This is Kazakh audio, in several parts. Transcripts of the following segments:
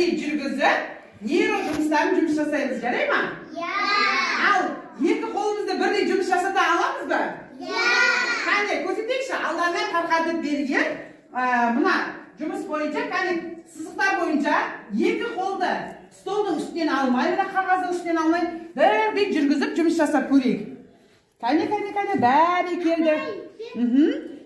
birdek жүрgізіп, neyro жұмыстарын жұмыс жасаймыз, жарай ма? Ал, екі қолымызды бірдей жұмыс жасата аламыз ба? Қане, көрсетейікші, Алламен тарқатып берген мына жұмыс бойынша, қане, сызықтар бойынша екі қолды столдың үстінен алмай, қағаздың үстінен алмай, бірдей жүргізіп жұмыс жасап көрейік. Қане, бәрі келді.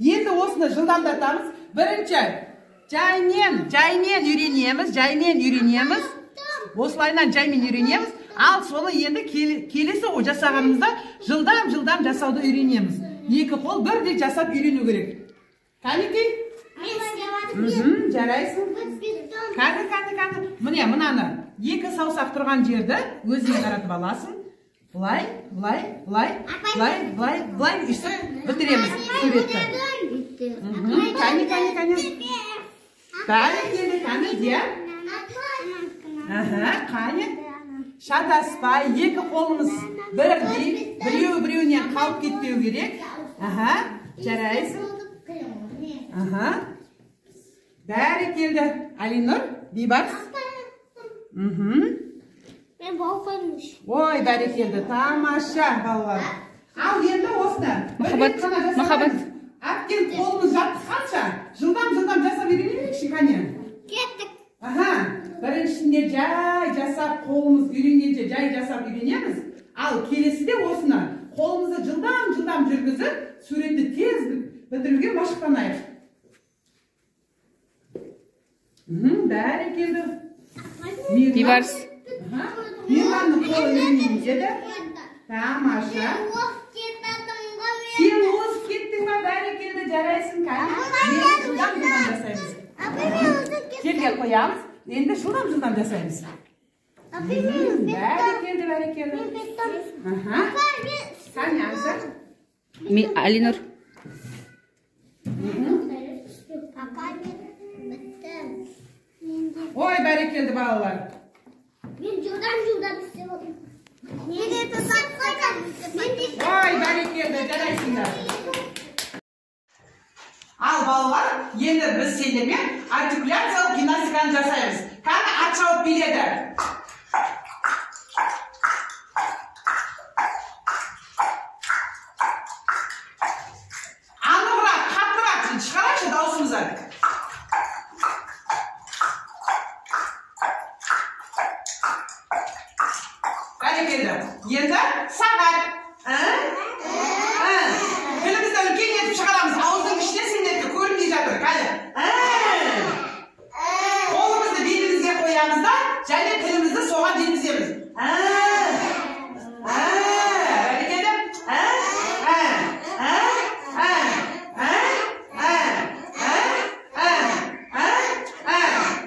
Енді осыны жылдамдатамыз. Бірінші, жаймен үйренеміз. Осылайынан жаймен үйренеміз. Ал соны енді келесі жасағанымызда жылдам жасауды үйренеміз. Екі қол бірдей жасап үйрену керек. Қанекей? Жарайсың. Қане. Міне, мұнаны екі саусақ тұрған жерді өзіңе қаратып аласың. Былай, үстіп бітіреміз суретті. Қане. Бәрі келді, қане, де? Қане. Шатаспай, екі қолымыз бірдей, біреуінен қалып кетпеу керек. Жарайсың. Бәрі келді. Алинұр, Бейбарс. Мен балқынмыш. Ой, бәрі келді. Тамаша, балалар. Ал енді осыны. Махаббат. Әпкен қолымыз жаттыққанша, жылдам жасап үйренемекші, қане? Кеттік. Біріншісінде жай жасап, қолымыз үйренгенше жай жасап үйренеміз. Ал келесіде осыны қолымызды жылдам жүргізіп, суретті тез бітіруге машықтанайық. Бәрі келді. Бейбарс. Мирланның қолы үйренеміз еді. Тамаша. Сен озып кеттің ба, бәрі келді, жарайсың, қане? Жылдам жасаймыз. Кел қоямыз. Енді жылдам жасаймыз. Бәрі келді. Қане, Аңса? Алинұр. Ой, бәрі келді, балалар. Мен жылдам істеп отырмын. Ой, бәрі келді, жарайсыңдар. Ал, балалар, енді біз сендермен артикуляциялық гимнастиканы жасаймыз. Қане, ат шауып биледі. Анығырақ, қаттырақ, шығарайшы даусымызды. Бәрі келді. Енді сағат. Тілімізді үлкен етіп шығарамыз. Ауыздың ішіне сендерді көрінбей жатыр. Қане. Қолымызды белімізге қоямыз да, және тілімізді соған жеткіземіз. Бәрі келді.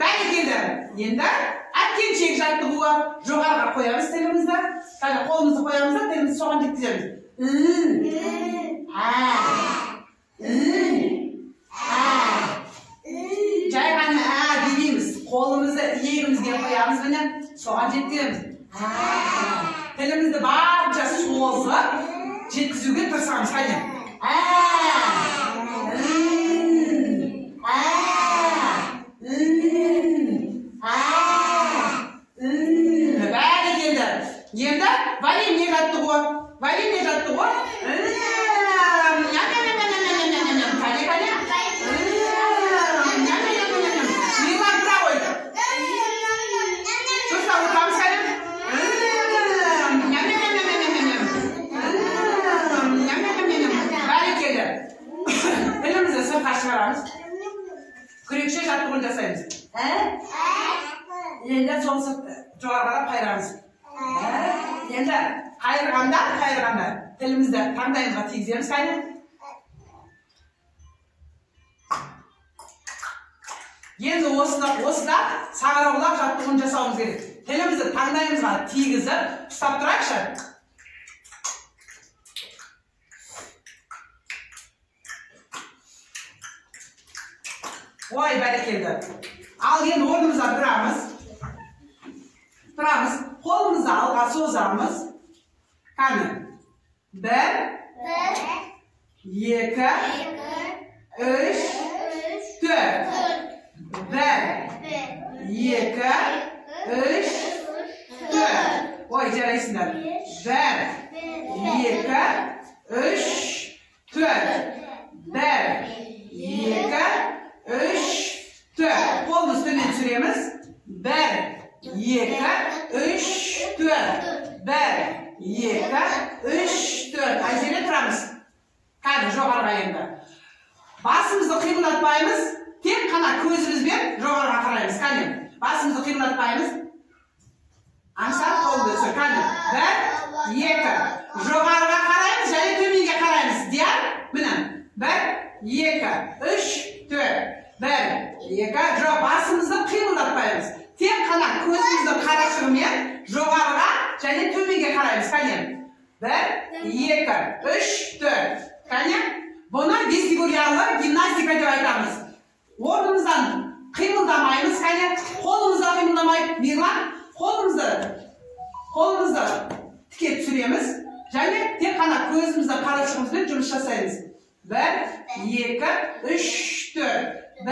Бәрі келді. Енді әткеншек жаттығуы. Жоғарға қоямыз тілімізді. Қолымызды қоямыз да, тілімізді соған жеткіземіз. Жай ғана демейміз. Қолымызды иегімізге қоямыз міне, соған жеткіземіз. Тілімізді барынша созып жеткізуге тырысамыз. Қане. Бәрі келді. Енді варенье жаттығуы. Тілімізді сыртқа шығарамыз. Күрекше жаттығуын жасаймыз. Енді сол жоғарғара қайырамыз. Енді қайырғанда тілімізді таңдайымызға тигіземіз. Қайын. Енді осыда сағыраулап жаттығуын жасауымыз керек. Тілімізді таңдайымызға тигізіп, ұстап тұрайықшы. Ой, бәрекелді. Ал енді орнымызға тұрамыз. Қолымызды алға созамыз. Қане. 1, 2, 3, 4. 1, 2, 3, 4. Ой, жарайсыңдар. 1, 2, 3, 4. 1, 2, 3, 4. Қолымыз төмен түсіреміз. 1, 2, 3, 4. 1, 2, 3, 4. Айзере тұрамыз. Кәді жоғарға енді. Басымызды қимылдатпаймыз. Тек қана көзімізбен жоғарға қараймыз. Кәне. Басымызды қимылдатпаймыз. Аңсап қолды өсір. Кәне. 1, 2. Жоғарға қараймыз және төменге қараймыз. Диар. Міне. 1, 2, 3, 4. 1, 2. Жоқ, басымызды қимылдатпаймыз. Тек қана көзіміздің қарашығымен жоғарға және төменге қараймыз. Кәне. 1, 2, 3, 4. Кәне. Бұны вестибулялы гимнастика деп айтамыз. Орнымыздан қимылдамаймыз. Кәне. Қолымызда қимылдамайды. Мирлан, қолымызды тіке түсіреміз. Және тек қана көзімізді қарашығымызбен жұмыс жасаймыз. 1, 2, 3, 4. 1,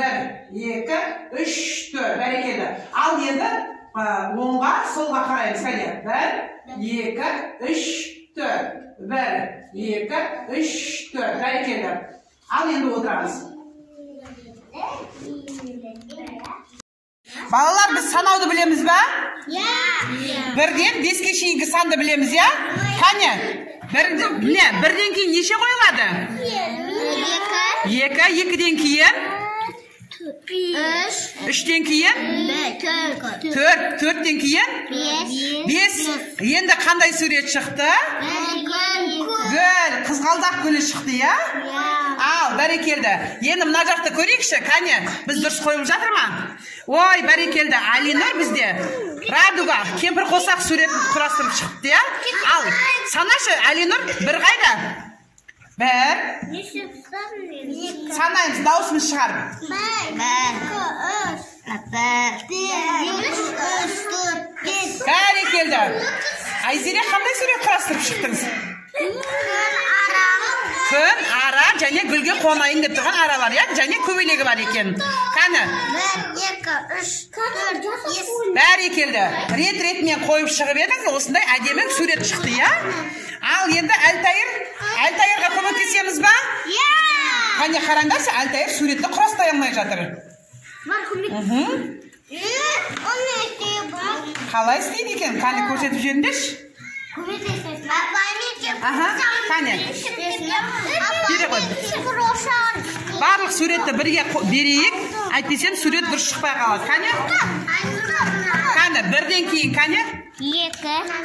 2, 3, 4. Бәрекелді. Ал енді оңға, солға қараймыз. Кәне. 1, 2, 3, 4. 1, 2, 3, 4. Бәрекелді. Ал енді отырамыз. Балалар, біз санауды білеміз ба? Бірден 5-ке шейінгі санды білеміз, я? Қане? Бірден кейін неше қойылады? 2, 2-ден кейін? 3-тен кейін? 4, 4-тен кейін? 5. Енді қандай сурет шықты? Гүл, қызғалдақ гүлі шықты, я? Ал, бәрекелді. Енді мына жақты көрейікші, кәне, біз дұрыс қойылып жатыр ма? Ой, бәрекелді. Алинұр бізде радуга, кемпір қосақ суретін құрастырып шықты, я? Ал, санашы, Алинұр, бір қайда? 1. Санаймыз, дауысымыз шығар. 1, 2, 3, 4, 5. Бәрекелді. Айзере, қандай сурет құрастырып шықтыңыз? Күн, ара және гүлге қонайын деп тұрған аралар, я? Және көбелегі бар екен. Қаны? 1, 2, 3, 4, 5. Бәрекелді. Рет-ретмен қойып шығып едіңіз, осындай әдемі сурет шықты, я? Ал енді Әлтайырға көмектесеміз ба? Қане қараңдаршы, Әлтайыр суретті құрастай алмай жатыр. Қалай істейді екен? Қане көрсетіп жеріндеш? Қане? Бере қой. Барлық суретті бірге берейік, әйтпесем сурет дұрыс шықпай қалады. Қане? Қане, бірден кейін, қане? 2.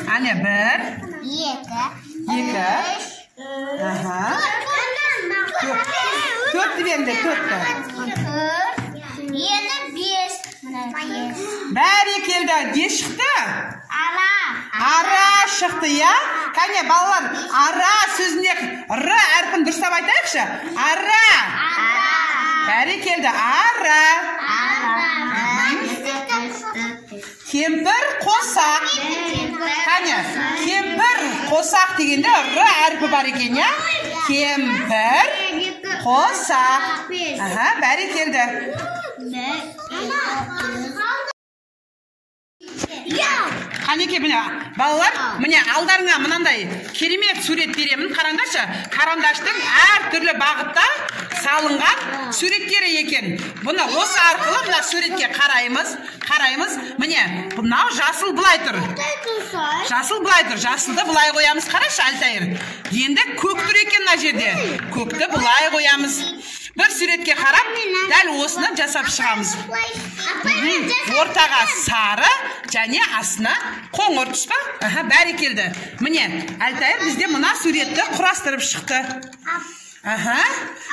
Ане, 1. 2. 4 дегенде, 4. Бәрекелді, не шықты? Ара шықты, я? Кәне, балалар, ара сөзінде р әрпін дұрыстап айтайықшы? Ара. Бәрекелді, ара. Кемпір қосақ. Кәне, кемпір қосақ дегенде р әрпі бар екен, я? Кемпір қосақ. Бәрекелді. Қанеке, міне, балалар, міне алдарыңа мынандай керемет сурет беремін. Қараңдаршы, карандаштың әр түрлі бағытта салынған суреттері екен. Бұны осы арқылы мына суретке қараймыз. Міне, мынау жасыл былай тұр. Жасылды былай қоямыз. Қарашы, Әлтайыр. Енді көк тұр екен мына жерде. Көкті былай қоямыз. Бір суретке қарап, дәл осыны жасап шығамыз. Ортаға сары және астына қоңыр түс па? Бәрекелді. Міне, Әлтайыр бізде мына суретті құрастырып шықты.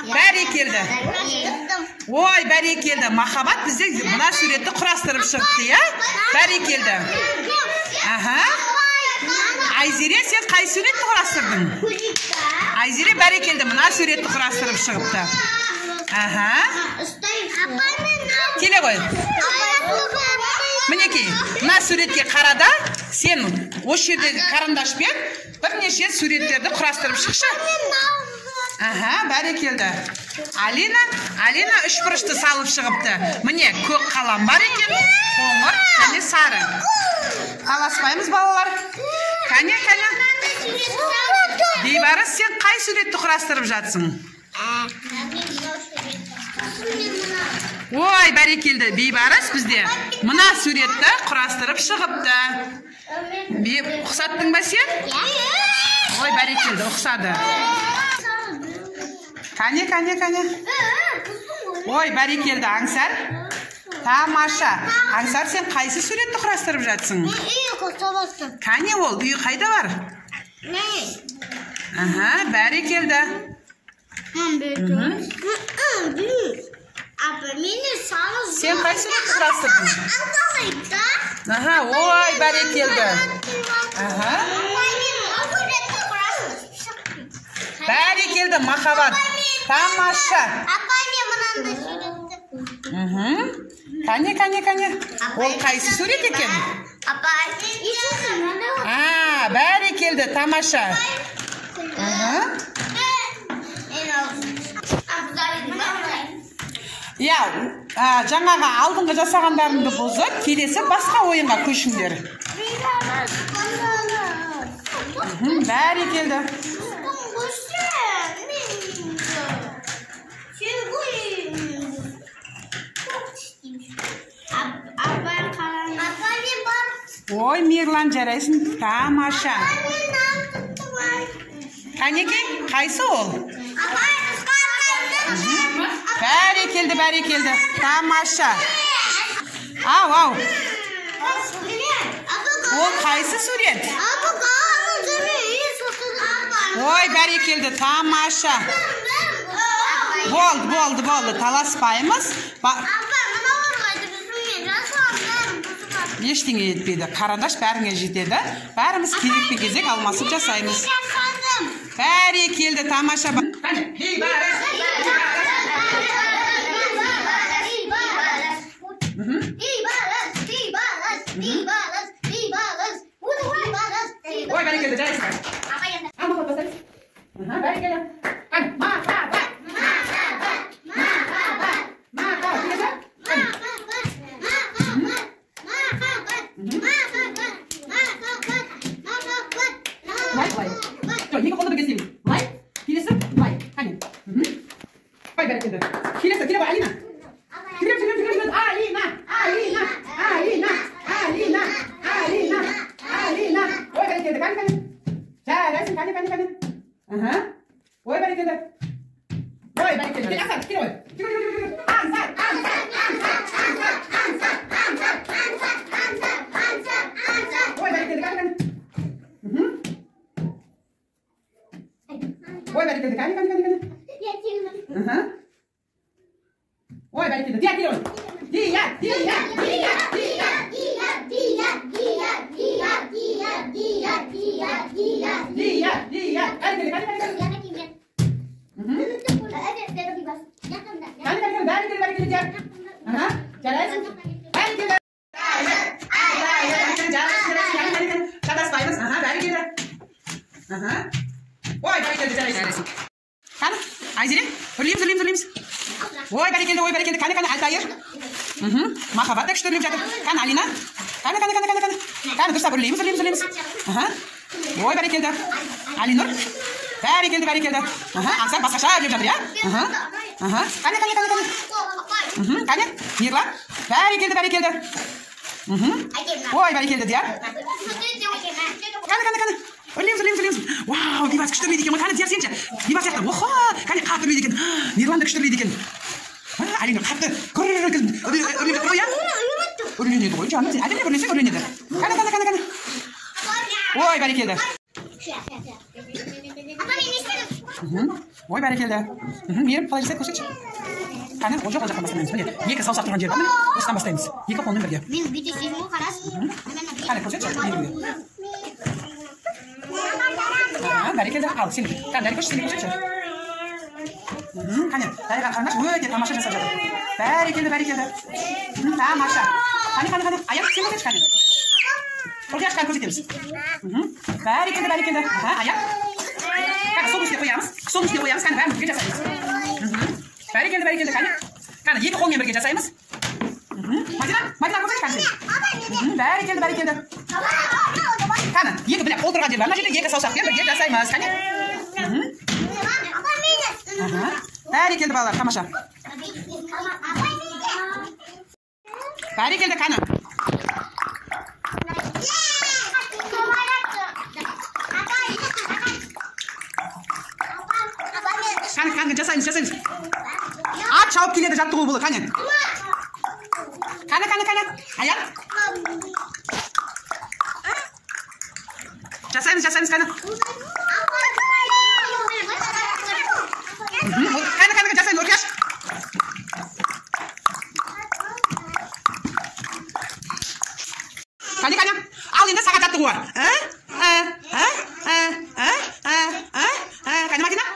Бәрекелді. Ой, бәрекелді. Махаббат бізде мына суретті құрастырып шықты, я? Бәрекелді. Айзере, сен қай суретті құрастырдың? Айзере, бәрекелді. Мына суретті құрастырып шығыпты. Келе ғой. Мінекей, мына суретке қарада, сен осы жерде карандашпен бірнеше суреттерді құрастырып шықшы. Бәрекелді. Алина үш бұрышты салып шығыпты. Міне, көк қалам бар екен, қоңыр және сары. Таласпаймыз балалар. Кәне. Бейбарыс, сен қай суретті құрастырып жатсың? Ой, бәрекелді. Бейбарыс бізде мына суретті құрастырып шығыпты. Ұқсаттың ба сен? Ой, бәрекелді, ұқсады. Кәне. Ой, бәрекелді, Аңсар. Тамаша. Аңсар, сен қайсы суретті құрастырып жатсың? Кәне ол, үй қайда бар? Бәрекелді. Сен қай суретті құрастырдың? Ой, бәрекелді. Бәрекелді, Махаббат. Тамаша. Кәне. Ол қайсы сурет екен? Бәрекелді, тамаша. Жаңағы алдыңғы жасағандарыңды бұзып, келесі басқа ойынға көшіңдер. Бәрекелді. Ой, Мирлан, жарайсың, тамаша. Қанеке, қайсы ол? Бәрекелді, тамаша. Ау. Ол қайсы сурет? Ой, бәрекелді, тамаша. Болды, таласпаймыз. Ештеңе етпейді. Қарандаш бәріңе жетеді. Бәріміз кезекпен кезек алмасып жасаймыз. Бәрекелді, тамаша. Ой, бәрекелді, жарайсың. Бәрекелді. Екі қолды бірге істейміз. Лай, келесі, лай. Қане. Ой, бәрекелді. Келесі, келе ғой, Алина. Келем. Алина. Ой, бәрекелді, қане. Жарайсың, қане. Ой, бәрекелді. Келе, Аңсар, келе ғой. Аңсар. Ой, бәрекелді, қане. Ой, бәрекелді, қане. Ой, бәрекелді, Дия, келе ғой. Дия. Бәрекелді, Дия. Жарайсың. Бәрекелді. Шатаспаймыз. Бәрекелді. Ой, бәрекелді, жарайсың. Қане, Айзере, үрлейміз. Ой, бәрекелді, қане, Алтайыр. Махаббат да күшті үрлеп жатыр. Қане, Алина. Қане, дұрыстап үрлейміз. Ой, бәрекелді. Алинұр. Бәрекелді. Аңсар басқаша үрлеп жатыр, я? Қане. Қане, Мирлан. Бәрекелді. Ой, бәрекелді, Дия. Қане. Үрлейміз. Вау, Бейбарыс күшті үрлейді екен. Қане, Дия, сенші. Бейбарыс сияқты. Охо, қане, қатты үрлейді екен. Мирлан да күшті үрлейді екен. Алина, қатты. Үрлейді ғой, я? Үрленеді ғой, жаным. Сен әдемі үрлесең үрленеді. Қане. Ой, бәрекелді. Ой, бәрекелді. Мейірім, қалай жасайды, көрсетші. Қане, ол жақтан бастаймыз. Міне, екі саусақ тұрған жер бар. Осыдан бастаймыз. Екі қолмен бірге. Мен бүйтіп сезім ғой, қарас. Қане, көрсетші. Бәрекелді. Ал, сен. Қане, көрсетші. Қане, дайыған қарындаш өте тамаша жасап жатыр. Бәрекелді. Тамаша. Қане. Аяқ, сен көрсетші, қане. Ұрқияш, қане, көрсетеміз. Бәрекелді. Аяқ. Сол үстіне қоямыз. Қане, бәрін бірге жасаймыз. Barakallah. Qani, ikki qo'l bilan birga jasaymiz. Madina ko'rsat qani. Barakallah. Qani, ikki bilan o'tirgan yerlar, mana shu yerga ikki sovsaq bilan birga jasaymiz. Qani. Barakallah bolalar, tomosha. Barakallah qani. Qani, jasaymiz. At chopib keladi jattig'u bo'ladi, qani. Qani. Ayol. Jasaymiz, qani. Qani, jasaymiz, o'rgash. Qani. Al endi sagat jattig'u bor. Qani Madina?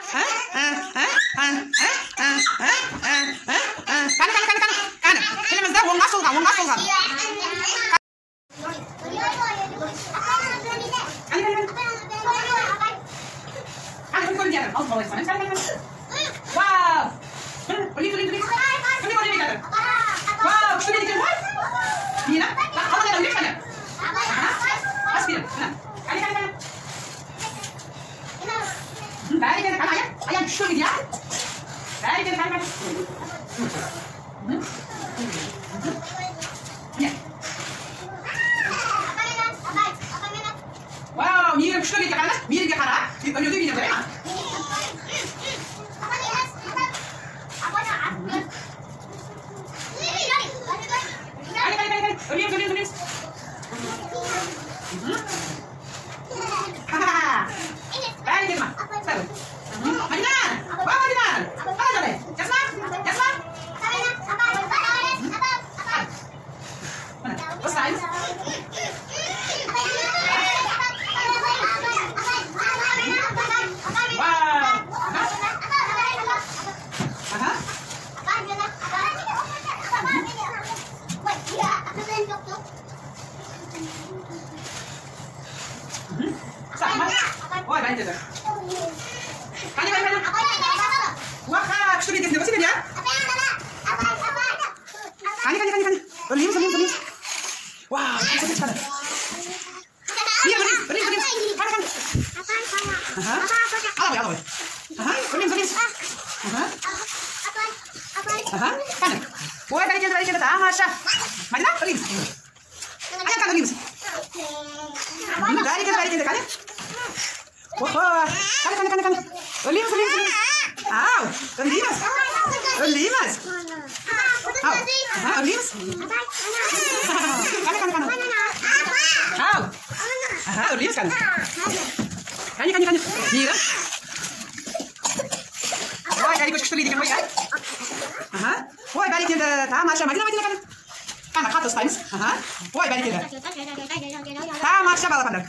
Qani. Tilimizda o'ng'a so'lg'a. Qani ko'rgan. Al qo'ysan. Qani. Wow! Tuli. Wow, shuni deydi. Nina, qani o'ylab qani. Aspira. Qani. Barakallah qani. Ayam tushdi ya. Barakallah qani. Wow, mirim tushdi qani. Mirimga qara. O'ylab video ko'raman. O'ylab. Barakallah. Madina. Qani. Jasman. Boslaymiz. Oi, barakallah. Qani. Wah, shuni deydi, nima deydi? Qani. O'ylab. Wow, ko'rsat qani. Qani. Al. O'ylab. Qani. Voy, barakallah. Tamasha. Madina, o'ylab. Ayam qani o'ylab. Barakallah qani. Oho, qani. O'ylab. Au, o'ylab. Au. O'ylab. Qani. Au. O'ylab qani. Qani. Mira. Voy, qani ko'chib turdi degan qo'y. Voy, barakallah. Tamasha. Madina qani. Qani, xato istaymiz. Voy, barakallah. Tamasha balapanlar.